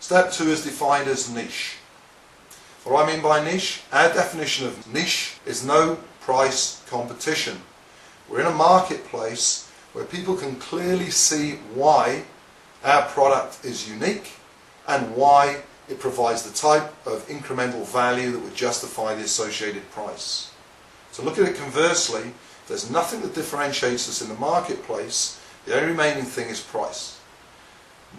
Step 2 is defined as niche. What do I mean by niche? Our definition of niche is no price competition. We're in a marketplace where people can clearly see why our product is unique and why it provides the type of incremental value that would justify the associated price. So look at it conversely, if there's nothing that differentiates us in the marketplace, the only remaining thing is price.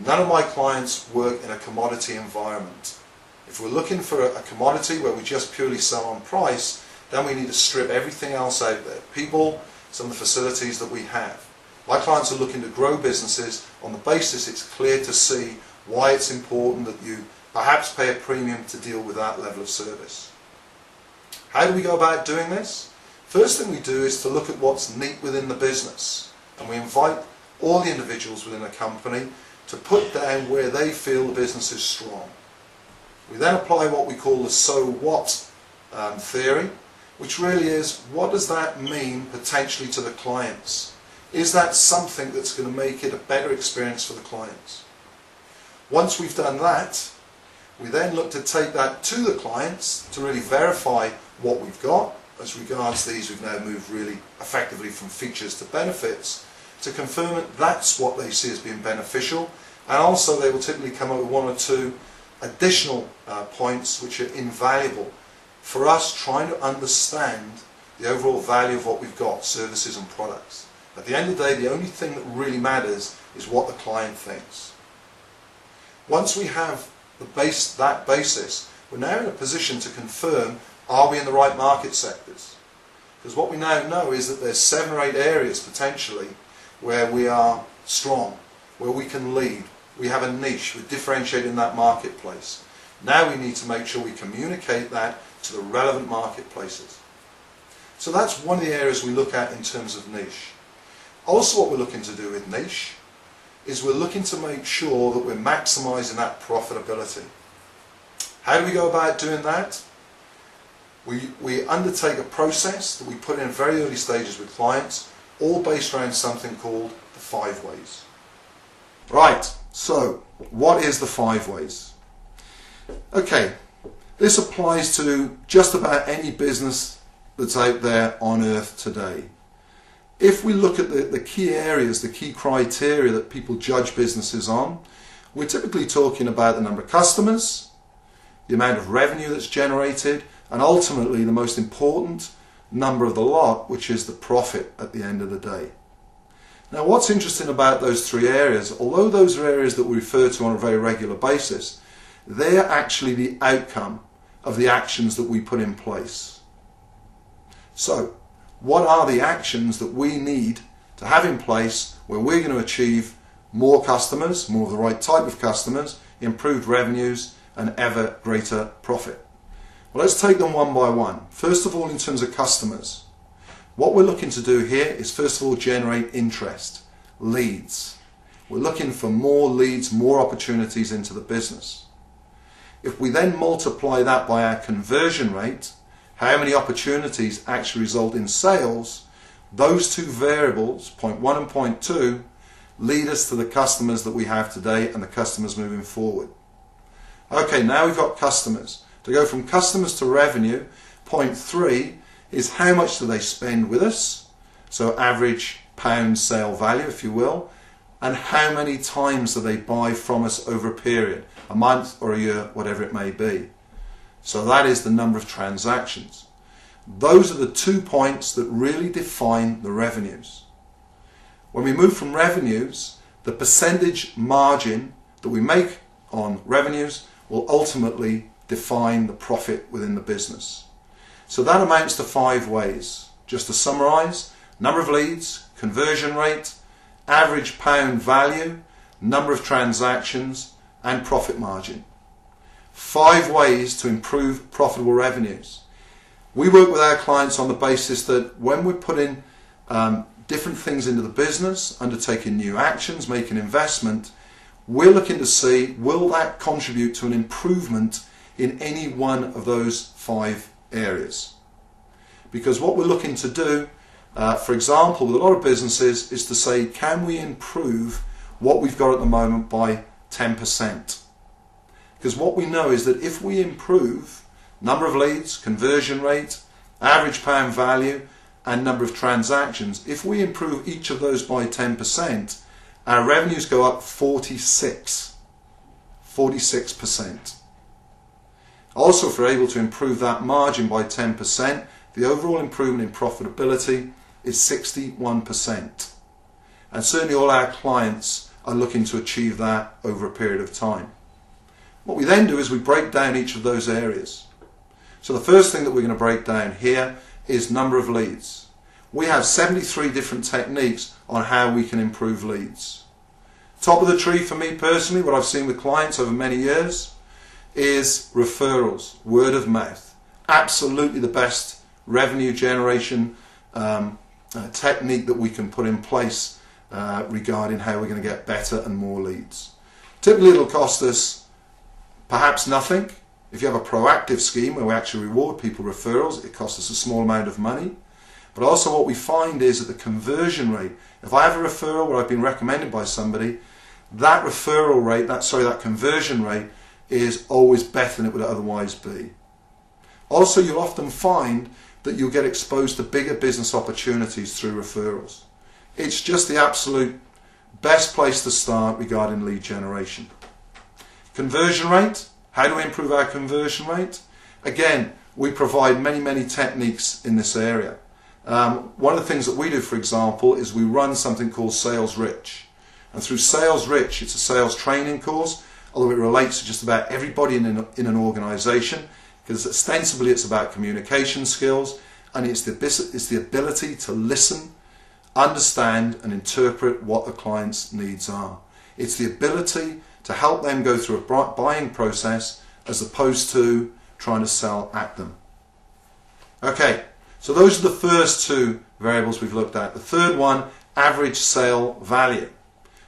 None of my clients work in a commodity environment. If we're looking for a commodity where we just purely sell on price, then we need to strip everything else out there. People, some of the facilities that we have. My clients are looking to grow businesses on the basis it's clear to see why it's important that you perhaps pay a premium to deal with that level of service. How do we go about doing this? First thing we do is to look at what's neat within the business, and we invite all the individuals within a company to put down where they feel the business is strong. We then apply what we call the so what theory, which really is, what does that mean potentially to the clients? Is that something that's going to make it a better experience for the clients? Once we've done that, we then look to take that to the clients to really verify what we've got. As regards these, we've now moved really effectively from features to benefits to confirm that that's what they see as being beneficial, and also they will typically come up with one or two additional points which are invaluable for us trying to understand the overall value of what we've got, services and products. At the end of the day, the only thing that really matters is what the client thinks. Once we have that basis, we're now in a position to confirm, are we in the right market sectors? Because what we now know is that there's 7 or 8 areas potentially where we are strong, where we can lead. We have a niche, we're differentiating that marketplace. Now we need to make sure we communicate that to the relevant marketplaces. So that's one of the areas we look at in terms of niche. Also, what we're looking to do with niche is we're looking to make sure that we're maximising that profitability. How do we go about doing that? We undertake a process that we put in very early stages with clients, all based around something called the 5 ways. Right, so what is the 5 ways? Okay, this applies to just about any business that's out there on earth today. If we look at the key areas, the key criteria that people judge businesses on, we're typically talking about the number of customers, the amount of revenue that's generated, and ultimately the most important number of the lot, which is the profit at the end of the day. Now, what's interesting about those 3 areas, although those are areas that we refer to on a very regular basis, they're actually the outcome of the actions that we put in place. So, what are the actions that we need to have in place where we're going to achieve more customers, more of the right type of customers, improved revenues, and ever greater profit? Well, let's take them one by one. First of all, in terms of customers, what we're looking to do here is first of all generate interest, leads. We're looking for more leads, more opportunities into the business. If we then multiply that by our conversion rate, how many opportunities actually result in sales, those 2 variables, point 1 and point 2, lead us to the customers that we have today and the customers moving forward. Okay, now we've got customers. To go from customers to revenue, point 3 is how much do they spend with us, so average pound sale value, if you will, and how many times do they buy from us over a period, a month or a year, whatever it may be. So that is the number of transactions. Those are the 2 points that really define the revenues. When we move from revenues, the percentage margin that we make on revenues will ultimately define the profit within the business. So that amounts to 5 ways. Just to summarise, number of leads, conversion rate, average pound value, number of transactions, and profit margin. 5 ways to improve profitable revenues. We work with our clients on the basis that when we're putting different things into the business, undertaking new actions, making investment, we're looking to see, will that contribute to an improvement in any one of those 5 areas? Because what we're looking to do, for example, with a lot of businesses, is to say, can we improve what we've got at the moment by 10%? Because what we know is that if we improve number of leads, conversion rate, average pound value, and number of transactions, if we improve each of those by 10%, our revenues go up 46%. Also, if we're able to improve that margin by 10%, the overall improvement in profitability is 61%. And certainly all our clients are looking to achieve that over a period of time. What we then do is we break down each of those areas. So the first thing that we're going to break down here is number of leads. We have 73 different techniques on how we can improve leads. Top of the tree for me personally, what I've seen with clients over many years, is referrals, word of mouth. Absolutely the best revenue generation technique that we can put in place regarding how we're going to get better and more leads. Typically it'll cost us perhaps nothing. If you have a proactive scheme where we actually reward people referrals, it costs us a small amount of money. But also what we find is that the conversion rate, if I have a referral where I've been recommended by somebody, that referral rate, that conversion rate is always better than it would otherwise be. Also, you'll often find that you'll get exposed to bigger business opportunities through referrals. It's just the absolute best place to start regarding lead generation. Conversion rate. How do we improve our conversion rate? Again, we provide many techniques in this area. One of the things that we do, for example, is we run something called Sales Rich. And through Sales Rich, it's a sales training course, although it relates to just about everybody in an organization, because ostensibly it's about communication skills, and it's the ability to listen, understand, and interpret what the client's needs are. It's the ability to help them go through a buying process as opposed to trying to sell at them. Okay, so those are the first two variables we've looked at. The third one, average sale value.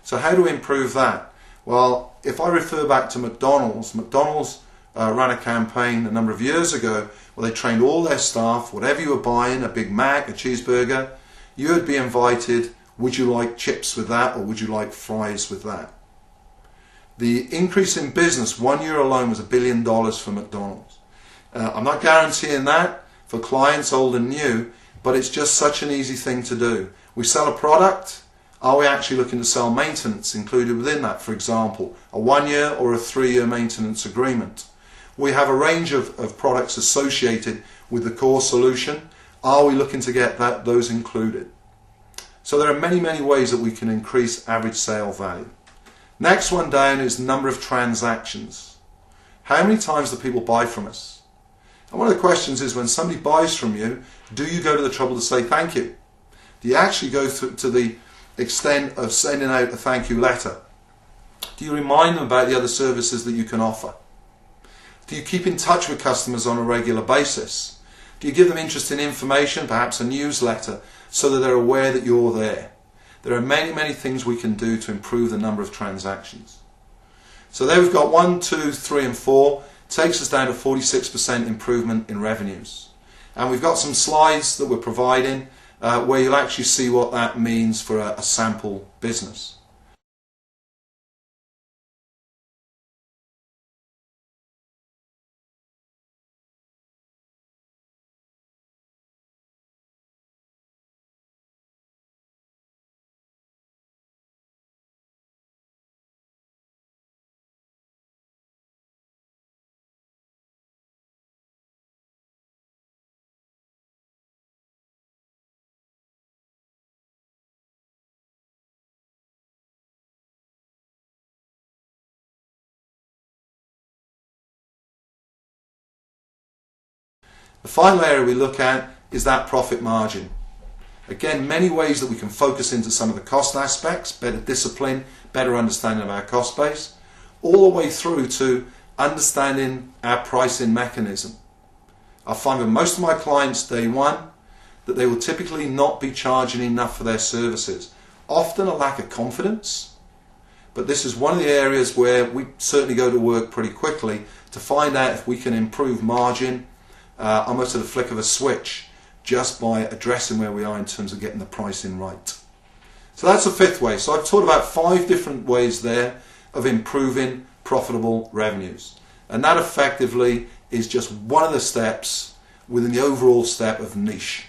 So how do we improve that? Well, if I refer back to McDonald's ran a campaign a number of years ago where they trained all their staff, whatever you were buying, a Big Mac, a cheeseburger, you would be invited, would you like chips with that or would you like fries with that? The increase in business 1 year alone was $1 billion for McDonald's. I'm not guaranteeing that for clients old and new, but it's just such an easy thing to do. We sell a product. Are we actually looking to sell maintenance included within that? For example, a 1 year or a 3 year maintenance agreement. We have a range of products associated with the core solution. Are we looking to get those included? So there are many ways that we can increase average sale value. Next one down is number of transactions. How many times do people buy from us? And one of the questions is, when somebody buys from you, do you go to the trouble to say thank you? Do you actually go to the extent of sending out a thank you letter? Do you remind them about the other services that you can offer? Do you keep in touch with customers on a regular basis? Do you give them interesting information, perhaps a newsletter, so that they're aware that you're there? There are many things we can do to improve the number of transactions. So there we've got 1, 2, 3 and 4. Takes us down to 46% improvement in revenues. And we've got some slides that we're providing where you'll actually see what that means for a sample business. The final area we look at is that profit margin. Again, many ways that we can focus into some of the cost aspects, better discipline, better understanding of our cost base, all the way through to understanding our pricing mechanism. I find with most of my clients day one that they will typically not be charging enough for their services. Often a lack of confidence, but this is one of the areas where we certainly go to work pretty quickly to find out if we can improve margin almost at the flick of a switch, just by addressing where we are in terms of getting the pricing right. So that's the fifth way. So I've talked about 5 different ways there of improving profitable revenues. And that effectively is just one of the steps within the overall step of niche.